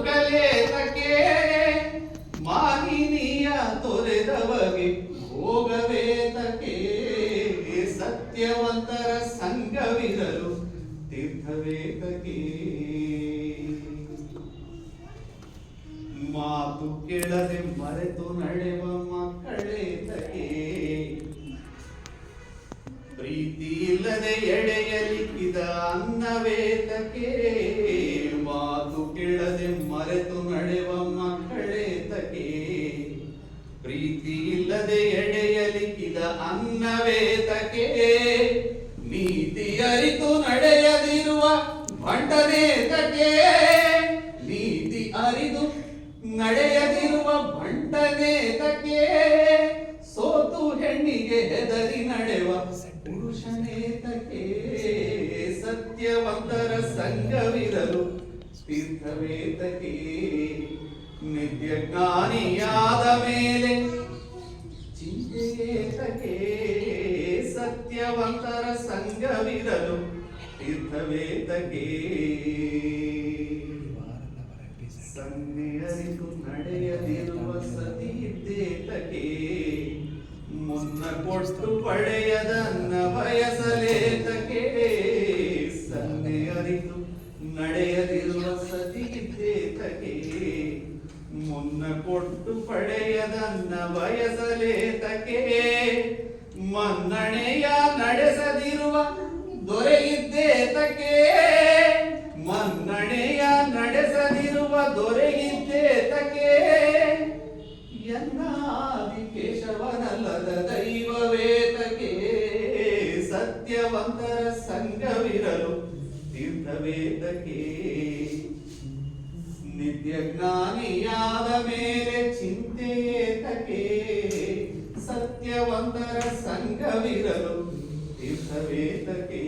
ಬದುಕಲೇತಕ್ಕೆ ಮಾನಿನಿಯ ತೊರೆದವಗೆ ಭೋಗವೇತಕ್ಕೆ ಸತ್ಯವಂತರ ಸಂಘವಿರಲು ತೀರ್ಥವೇತಕ್ಕೆ ಮಾತು ಕೇಳದೆ ಮರೆತು ನಡೆವ ಮಕ್ಕಳೇತಕ್ಕೆ ಪ್ರೀತಿ ಇಲ್ಲದೆ ಎಡೆಯಲಿಕ್ಕಿದ ಅನ್ನವೇತಕ್ಕೆ ಮಾತು ಕೇಳದೆ ಮರೆತು ನಡೆವ ಮಕ್ಕಳೇತಕ್ಕೆ ಪ್ರೀತಿ ಇಲ್ಲದೆ ಎಡೆಯಲಿಕ್ಕಿದ ಅನ್ನವೇತಕ್ಕೆ ನೀತಿ ಅರಿತು ನಡೆಯದಿರುವ ಭಂಡನೇತಕ್ಕೆ ನೀತಿ ಅರಿದು ನಡೆಯದಿರುವ ಭಂಡನೇತಕ್ಕೆ ಸೋತು ಹೆಣ್ಣಿಗೆ ಹೆದರಿ ನಡೆವ ಪುರುಷನೇತಕ್ಕೆ ಸತ್ಯವಂತರ ಸಂಘವಿರಲು ತೀರ್ಥವೇತಕ್ಕೆ ನಿತ್ಯ ಜ್ಞಾನಿಯಾದ ಮೇಲೆ ಚಿಂತೆಯೇತಕ್ಕೆ ಸತ್ಯವಂತರ ಸಂಘವಿರಲು ತೀರ್ಥವೇತಕ್ಕೆ ಸಂಧಿ ಅರಿತು ನಡೆಯದಿರುವ ಸತಿದ್ದೇತಕ್ಕೆ ಮುನ್ನ ಕೊಟ್ಟು ಪಡೆಯದನ್ನ ಬಯಸಲೇತಕ್ಕೆ ಸಂಧಿ ಅರಿತು ನಡೆಯದಿರುವ ಸತಿದ್ದೇತಕ್ಕೆ ಮುನ್ನ ಕೊಟ್ಟು ಪಡೆಯದನ್ನ ಬಯಸಲೇತಕ್ಕೆ ಮನ್ನಣೆಯ ನಡೆಸದಿರುವ ದೊರೆಯಿದ್ದೇತಕ್ಕೆ ಮನ್ನಣೆಯ ನಡೆಸದಿರುವ ದೊರೆಯಿದ್ದೇತಕ್ಕೆ ಎನ್ನಾದಿ ಕೇಶವನಲ್ಲದ ದೈವವೇತಕ್ಕೆ ಸತ್ಯವಂತರ ಸಂಘವಿರಲು ತೀರ್ಥವೇತಕ್ಕೆ ನಿತ್ಯ ಜ್ಞಾನಿಯಾದ ಮೇಲೆ ಚಿಂತೆಯೇತಕ್ಕೆ ಸತ್ಯವಂತರ ಸಂಘವಿರಲು ತೀರ್ಥವೇತಕ್ಕೆ